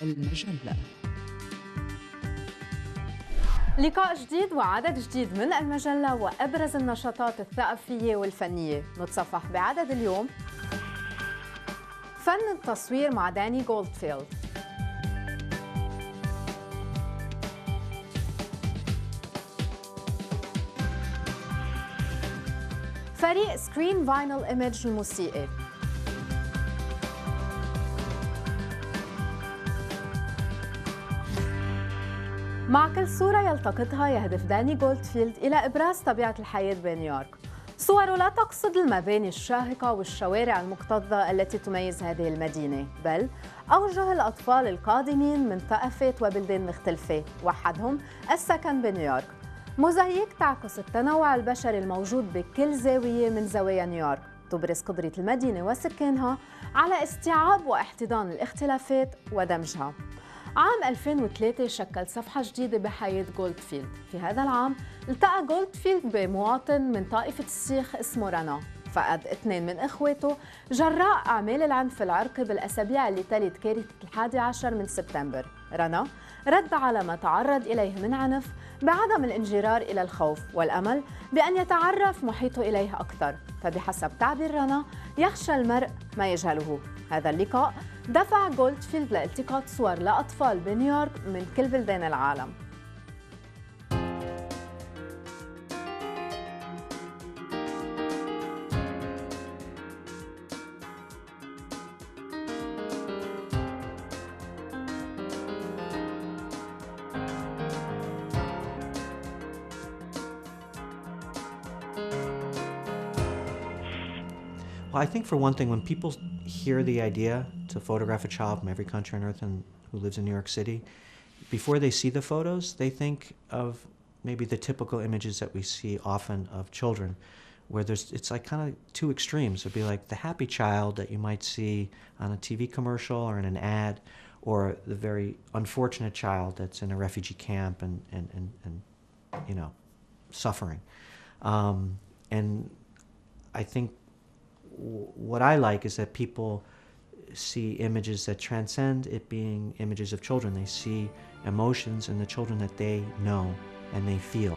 المجلة. لقاء جديد وعدد جديد من المجلة وأبرز النشاطات الثقافية والفنية. نتصفح بعدد اليوم: فن التصوير مع داني غولدفيلد، فريق سكرين فينيل إيميج الموسيقي، مع كل صورة يلتقطها يهدف داني غولدفيلد إلى إبراز طبيعة الحياة بنيويورك. صوره لا تقصد المباني الشاهقة والشوارع المكتظة التي تميز هذه المدينة، بل أوجه الأطفال القادمين من ثقافات وبلدان مختلفة، وحدهم، السكن بنيويورك. موزاييك تعكس التنوع البشري الموجود بكل زاوية من زوايا نيويورك، تبرز قدرة المدينة وسكانها على استيعاب واحتضان الاختلافات ودمجها. عام 2003 شكل صفحة جديدة بحياة غولدفيلد. في هذا العام التقى غولدفيلد بمواطن من طائفة السيخ اسمه رنا، فقد 2 من إخواته جراء أعمال العنف العرقي بالأسابيع اللي تلت كارثة 11 من سبتمبر. رنا رد على ما تعرض إليه من عنف بعدم الانجرار إلى الخوف والأمل بأن يتعرف محيطه إليه أكثر، فبحسب تعبير رنا يخشى المرء ما يجهله. هذا اللقاء دفع غولدفيلد لالتقاط صور لأطفال بنيويورك من كل بلدان العالم. Well, I think for one thing, when people hear the idea to photograph a child from every country on earth and who lives in New York City, before they see the photos, they think of maybe the typical images that we see often of children, where it's like kind of two extremes. It'd be like the happy child that you might see on a TV commercial or in an ad, or the very unfortunate child that's in a refugee camp and you know, suffering. And I think what I like is that people see images that transcend it being images of children. They see emotions in the children that they know and they feel.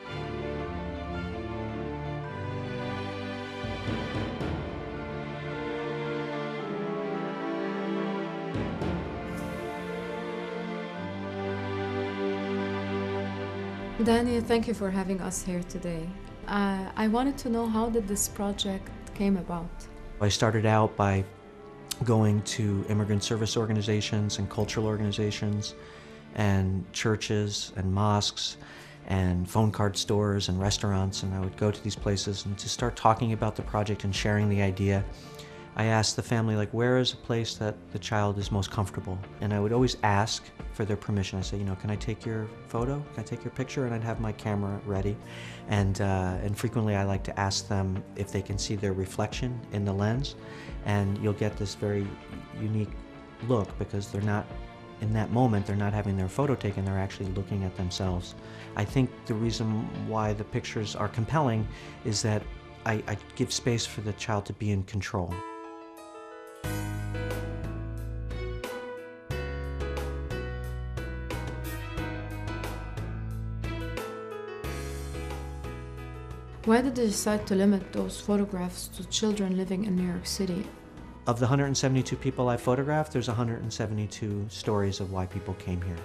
Danny, thank you for having us here today. I wanted to know, how did this project came about? I started out by going to immigrant service organizations and cultural organizations and churches and mosques and phone card stores and restaurants, and I would go to these places and to start talking about the project and sharing the idea. I asked the family, like, where is a place that the child is most comfortable? And I would always ask for their permission. I say, you know, can I take your photo? Can I take your picture? And I'd have my camera ready. And frequently I like to ask them if they can see their reflection in the lens. And you'll get this very unique look because they're not, in that moment, they're not having their photo taken, they're actually looking at themselves. I think the reason why the pictures are compelling is that I give space for the child to be in control. Why did they decide to limit those photographs to children living in New York City? Of the 172 people I photographed, there's 172 stories of why people came here.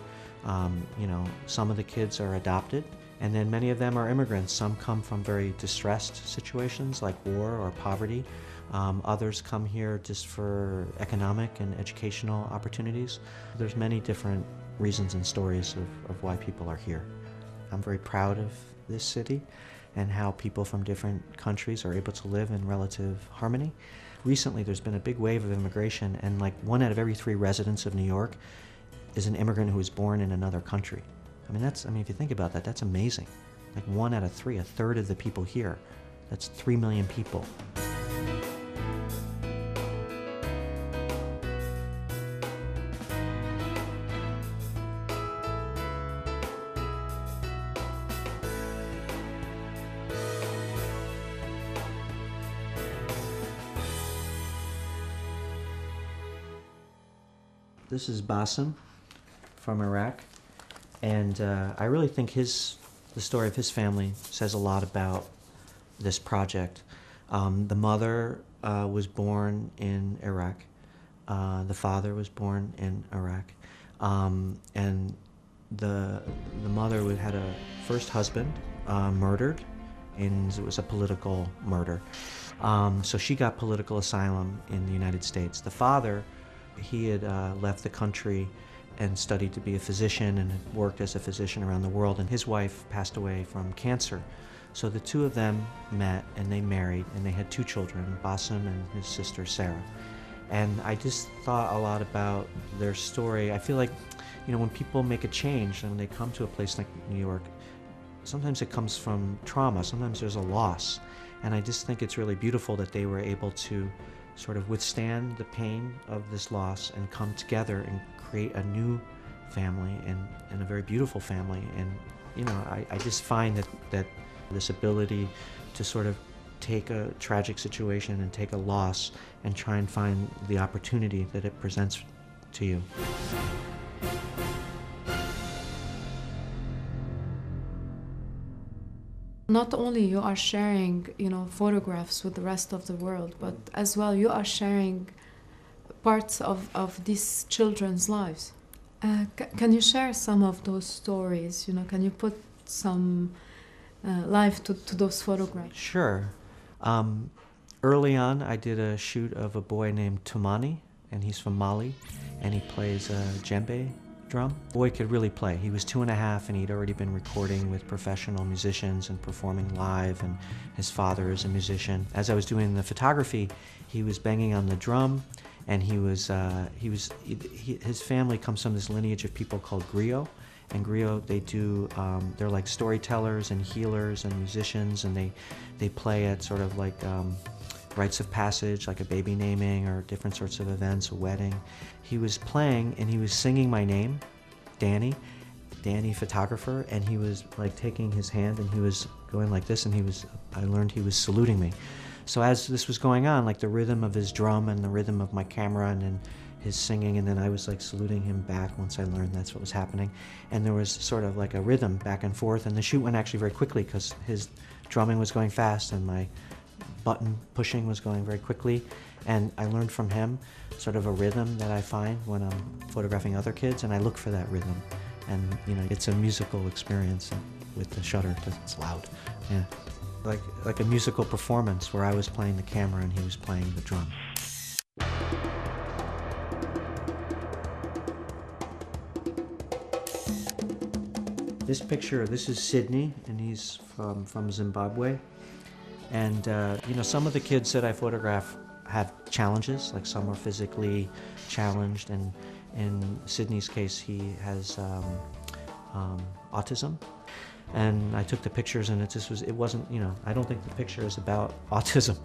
You know, some of the kids are adopted, and then many of them are immigrants. Some come from very distressed situations like war or poverty. Others come here just for economic and educational opportunities. There's many different reasons and stories of why people are here. I'm very proud of this city and how people from different countries are able to live in relative harmony. Recently, there's been a big wave of immigration, and like 1 out of every 3 residents of New York is an immigrant who was born in another country. I mean, if you think about that, that's amazing. Like 1 out of 3, a third of the people here. That's 3 million people. This is Basim. from Iraq, and I really think the story of his family says a lot about this project. The mother was born in Iraq. The father was born in Iraq, and the mother had a first husband murdered, and it was a political murder. So she got political asylum in the United States. The father, he had left the country and studied to be a physician and had worked as a physician around the world, and his wife passed away from cancer. So the two of them met and they married, and they had two children, Bassem and his sister Sarah. And I just thought a lot about their story. I feel like, when people make a change and when they come to a place like New York, sometimes it comes from trauma, sometimes there's a loss. And I just think it's really beautiful that they were able to sort of withstand the pain of this loss and come together and create a new family and a very beautiful family. And I just find that this ability to sort of take a tragic situation and take a loss and try and find the opportunity that it presents to you. Not only you are sharing, photographs with the rest of the world, but as well you are sharing parts of these children's lives. Can you share some of those stories? Can you put some life to those photographs? Sure. Early on, I did a shoot of a boy named Tumani, and he's from Mali, and he plays a djembe drum. The boy could really play. He was 2.5, and he'd already been recording with professional musicians and performing live, and his father is a musician. As I was doing the photography, he was banging on the drum, and his family comes from this lineage of people called griot. And griot, they're like storytellers and healers and musicians, and they play at sort of like rites of passage, like a baby naming or different sorts of events, a wedding. He was playing and he was singing my name, Danny photographer, and he was like taking his hand and he was going like this, and I learned he was saluting me. So as this was going on, like the rhythm of his drum and the rhythm of my camera and then his singing, and then I was like saluting him back once I learned that's what was happening. And there was sort of like a rhythm back and forth, and the shoot went actually very quickly because his drumming was going fast and my button pushing was going very quickly. And I learned from him sort of a rhythm that I find when I'm photographing other kids, and I look for that rhythm. And it's a musical experience with the shutter because it's loud. Yeah, like a musical performance where I was playing the camera and he was playing the drum. This picture, this is Sydney, and he's from Zimbabwe. And some of the kids that I photograph have challenges, like some are physically challenged, and in Sydney's case, he has autism. And I took the pictures, and it wasn't, I don't think the picture is about autism.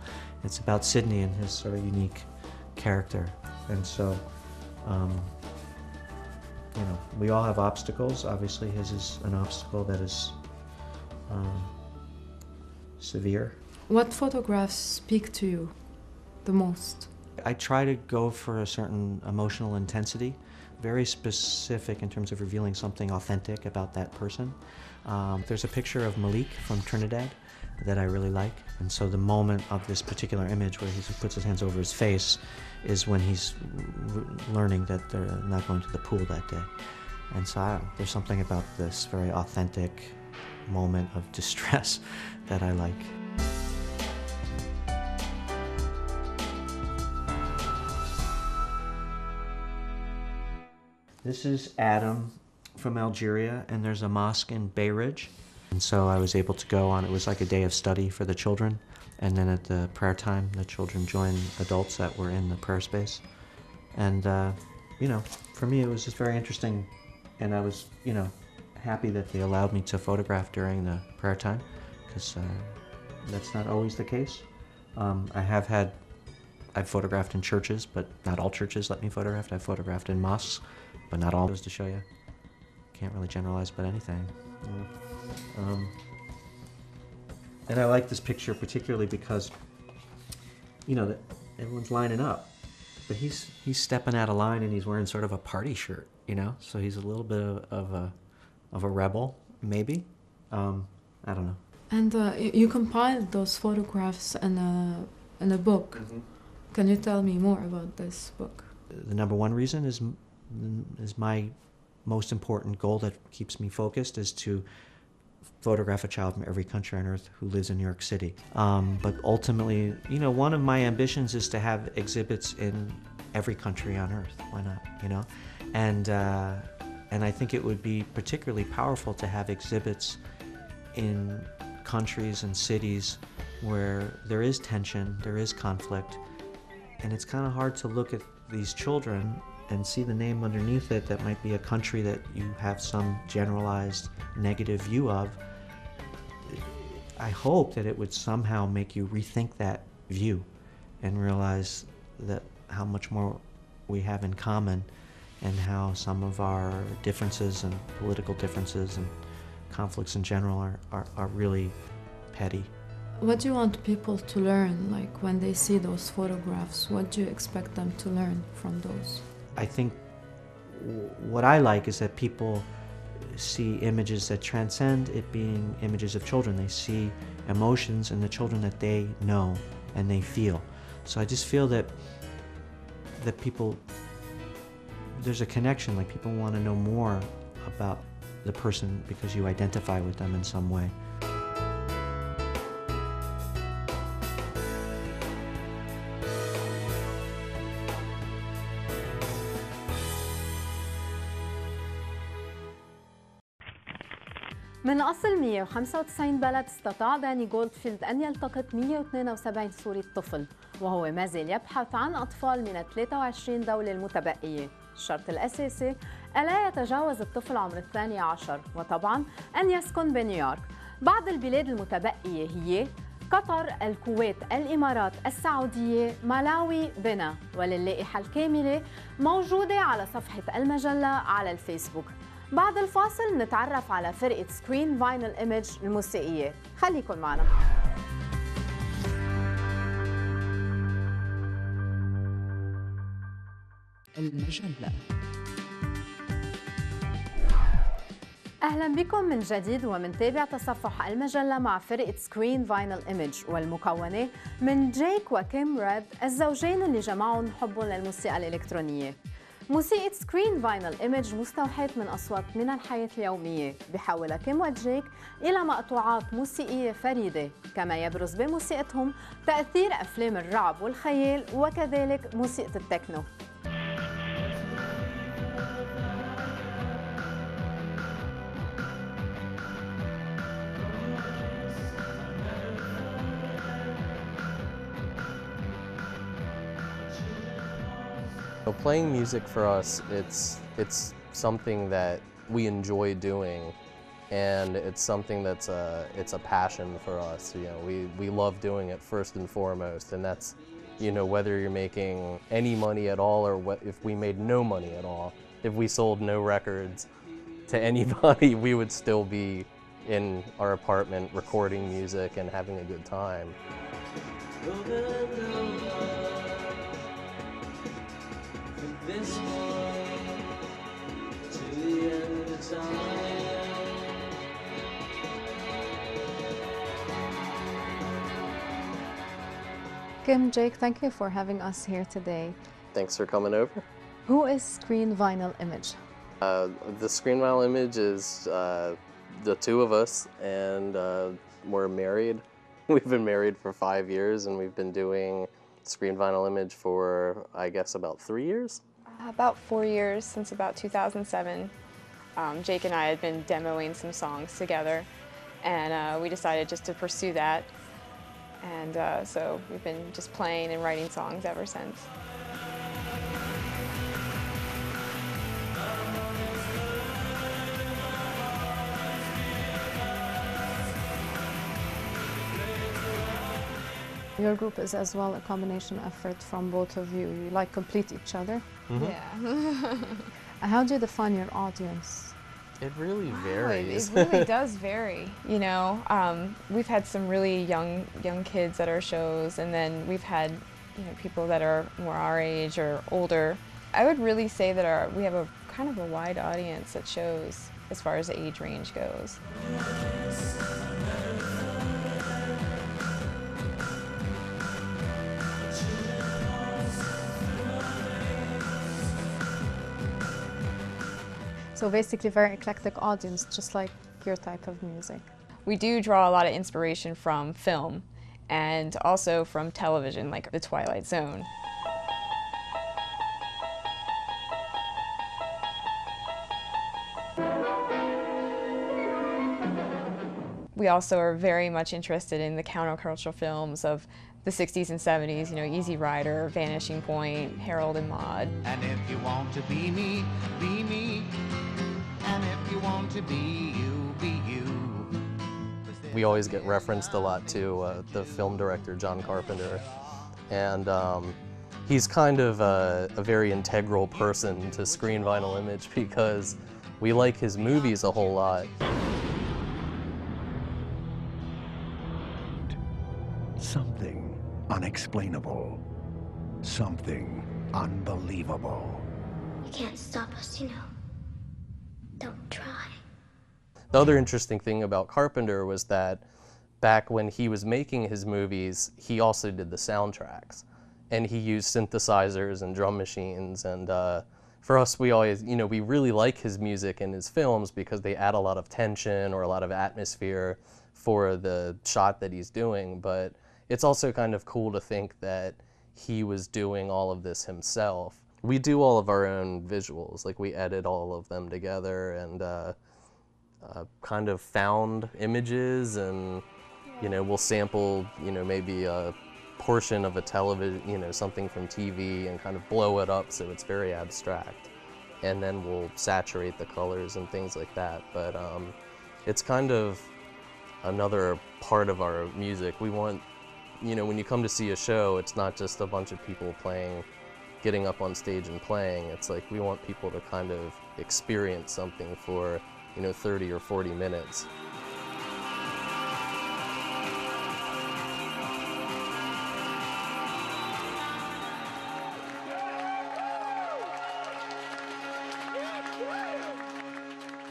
It's about Sydney and his sort of unique character. And so, we all have obstacles. Obviously, his is an obstacle that is severe. What photographs speak to you the most? I try to go for a certain emotional intensity, very specific in terms of revealing something authentic about that person. There's a picture of Malik from Trinidad that I really like, and so the moment of this particular image where he puts his hands over his face is when he's learning that they're not going to the pool that day. And so there's something about this very authentic moment of distress that I like. This is Adam from Algeria, and there's a mosque in Bay Ridge. And so I was able to go on, it was like a day of study for the children. And then at the prayer time, the children joined adults that were in the prayer space. And, for me, it was just very interesting. And I was, happy that they allowed me to photograph during the prayer time, because that's not always the case. I've photographed in churches, but not all churches let me photograph. I've photographed in mosques, but not all. Just to show you, can't really generalize about anything. And I like this picture particularly because, that everyone's lining up, but he's stepping out of line and he's wearing sort of a party shirt, you know, so he's a little bit of a rebel, maybe. I don't know. And you compiled those photographs in a book. Mm-hmm. Can you tell me more about this book? The number one reason is my most important goal that keeps me focused is to photograph a child from every country on earth who lives in New York City. But ultimately, you know, one of my ambitions is to have exhibits in every country on earth. Why not, you know? And I think it would be particularly powerful to have exhibits in countries and cities where there is tension, there is conflict, and it's kind of hard to look at these children and see the name underneath it that might be a country that you have some generalized negative view of. I hope that it would somehow make you rethink that view and realize that how much more we have in common and how some of our differences and political differences and conflicts in general are really petty. What do you want people to learn, like when they see those photographs? What do you expect them to learn from those? I think what I like is that people see images that transcend it being images of children. They see emotions in the children that they know and they feel. So I just feel that people, there's a connection, like people want to know more about the person because you identify with them in some way. من أصل 195 بلد استطاع داني غولدفيلد أن يلتقط 172 صورة طفل، وهو ما زال يبحث عن أطفال من 23 دولة المتبقية. الشرط الأساسي ألا يتجاوز الطفل عمر 12، وطبعاً أن يسكن بنيويورك. بعض البلاد المتبقية هي قطر، الكويت، الإمارات، السعودية، مالاوي، بنا، وللائحة الكاملة موجودة على صفحة المجلة على الفيسبوك. بعد الفاصل نتعرف على فرقة سكرين فينيل إيميج الموسيقية. خليكن معنا. المجلة. أهلا بكم من جديد ومنتابع تصفح المجلة مع فرقة سكرين فينيل إيميج والمكونة من جيك وكيم ريد، الزوجين اللي جمعهم حبهم للموسيقى الإلكترونية. موسيقى سكرين فينيل إيميج مستوحاة من أصوات من الحياة اليومية، بحولها كيم وجيك إلى مقطوعات موسيقية فريدة، كما يبرز بموسيقتهم تأثير أفلام الرعب والخيال وكذلك موسيقى التكنو. Playing music for us, it's something that we enjoy doing, and it's something that's it's a passion for us. You know, we love doing it first and foremost, and that's, you know, whether you're making any money at all or if we made no money at all, if we sold no records to anybody, we would still be in our apartment recording music and having a good time. This one to the end of time. Kim, Jake, thank you for having us here today. Thanks for coming over. Who is Screen Vinyl Image? The Screen Vinyl Image is the two of us, and we're married. We've been married for 5 years, and we've been doing Screen Vinyl Image for, I guess, about 3 years. About 4 years, since about 2007. Jake and I had been demoing some songs together, and we decided just to pursue that. And so we've been just playing and writing songs ever since. Your group is as well a combination effort from both of you. You like complete each other. Mm-hmm. Yeah. How do you define your audience? It really varies. It really does vary. You know, we've had some really young kids at our shows, and then we've had, you know, people that are more our age or older. I would really say that we have a kind of a wide audience at shows as far as the age range goes. So basically very eclectic audience, just like your type of music. We do draw a lot of inspiration from film and also from television, like The Twilight Zone. We also are very much interested in the countercultural films of the 60s and 70s, you know, Easy Rider, Vanishing Point, Harold and Maude. And if you want to be me, be me. And if you want to be you, be you. We always get referenced a lot to the film director, John Carpenter. And he's kind of a very integral person to Screen Vinyl Image because we like his movies a whole lot. Something unexplainable. Something unbelievable. You can't stop us, you know. Don't try. The other interesting thing about Carpenter was that back when he was making his movies, he also did the soundtracks. And he used synthesizers and drum machines. And for us, we always, you know, we really like his music and his films because they add a lot of tension or a lot of atmosphere for the shot that he's doing. But it's also kind of cool to think that he was doing all of this himself. We do all of our own visuals, like we edit all of them together and kind of found images, and you know, we'll sample, you know, maybe a portion of a television, you know, something from TV and kind of blow it up so it's very abstract. And then we'll saturate the colors and things like that. But it's kind of another part of our music. We want, you know, when you come to see a show, it's not just a bunch of people playing, getting up on stage and playing. It's like we want people to kind of experience something for, you know, 30 or 40 minutes.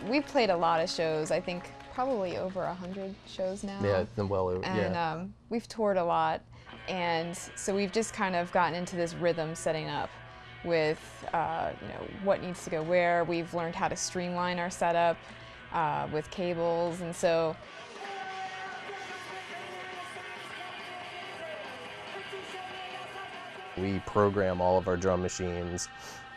We've played a lot of shows, I think probably over 100 shows now. Yeah, well over, and yeah. We've toured a lot, and so we've just kind of gotten into this rhythm setting up with you know, what needs to go where. We've learned how to streamline our setup with cables, and so we program all of our drum machines.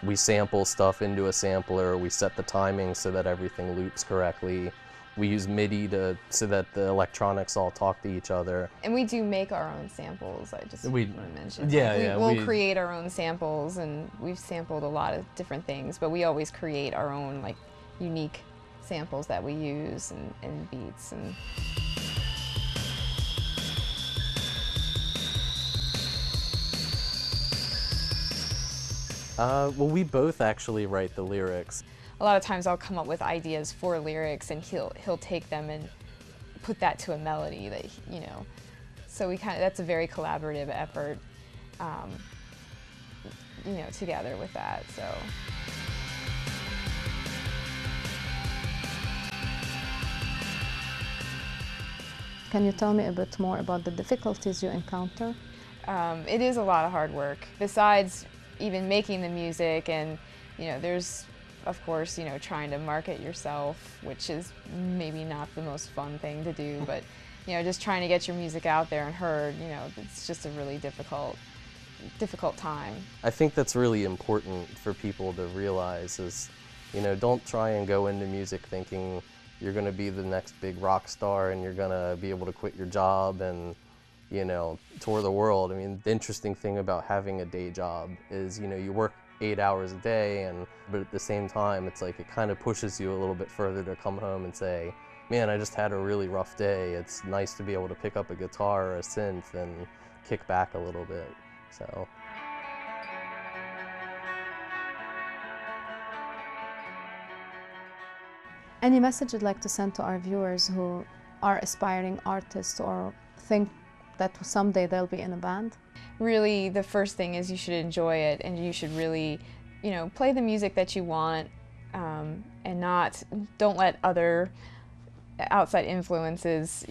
We sample stuff into a sampler. We set the timing so that everything loops correctly. We use MIDI so that the electronics all talk to each other. And we do make our own samples, I just want to mention. Yeah, We'll create our own samples, and we've sampled a lot of different things, but we always create our own like unique samples that we use and beats. And well, we both actually write the lyrics. a lot of times I'll come up with ideas for lyrics, and he'll take them and put that to a melody that, you know. So that's a very collaborative effort, you know, together with that. So. Can you tell me a bit more about the difficulties you encounter? It is a lot of hard work. Besides even making the music, and you know, there's of course, you know, trying to market yourself, which is maybe not the most fun thing to do, but you know, just trying to get your music out there and heard, you know, it's just a really difficult time. I think that's really important for people to realize is, you know, don't try and go into music thinking you're going to be the next big rock star and you're going to be able to quit your job and, you know, tour the world. I mean, the interesting thing about having a day job is, you know, you work 8 hours a day, but at the same time, it's like it kind of pushes you a little bit further to come home and say, man, I just had a really rough day. It's nice to be able to pick up a guitar or a synth and kick back a little bit, so. Any message you'd like to send to our viewers who are aspiring artists or think that someday they'll be in a band? Really, the first thing is you should enjoy it, and you should really, you know, play the music that you want and don't let other outside influences,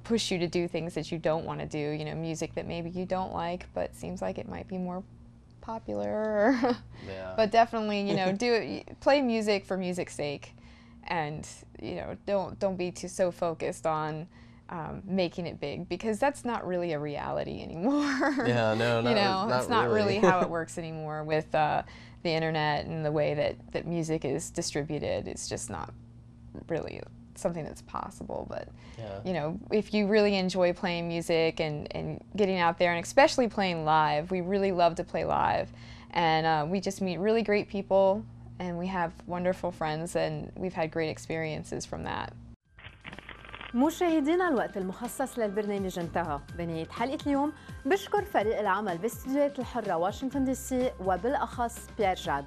push you to do things that you don't want to do. Music that maybe you don't like, but seems like it might be more popular. Yeah. But definitely, play music for music's sake, and don't be so focused on making it big, because that's not really a reality anymore. Yeah, no, it's not really how it works anymore with the internet and the way that music is distributed. It's just not really something that's possible. But if you really enjoy playing music and getting out there, and especially playing live, we really love to play live, and we just meet really great people, and we have wonderful friends, and we've had great experiences from that. مشاهدينا، الوقت المخصص للبرنامج انتهى. بنهاية حلقة اليوم بشكر فريق العمل باستديوهات الحرة واشنطن دي سي، وبالأخص بيير جاد.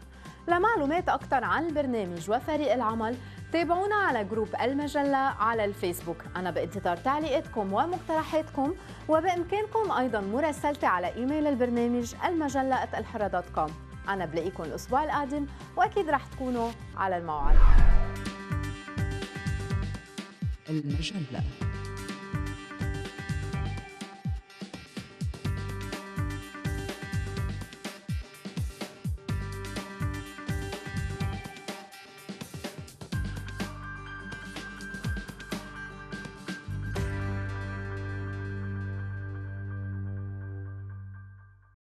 لمعلومات أكثر عن البرنامج وفريق العمل تابعونا على جروب المجلة على الفيسبوك. أنا بانتظار تعليقاتكم ومقترحاتكم، وبإمكانكم أيضاً مراسلتي على إيميل البرنامج المجلة@الحرة.com. أنا بلاقيكم الأسبوع القادم، وأكيد رح تكونوا على الموعد. المجلة.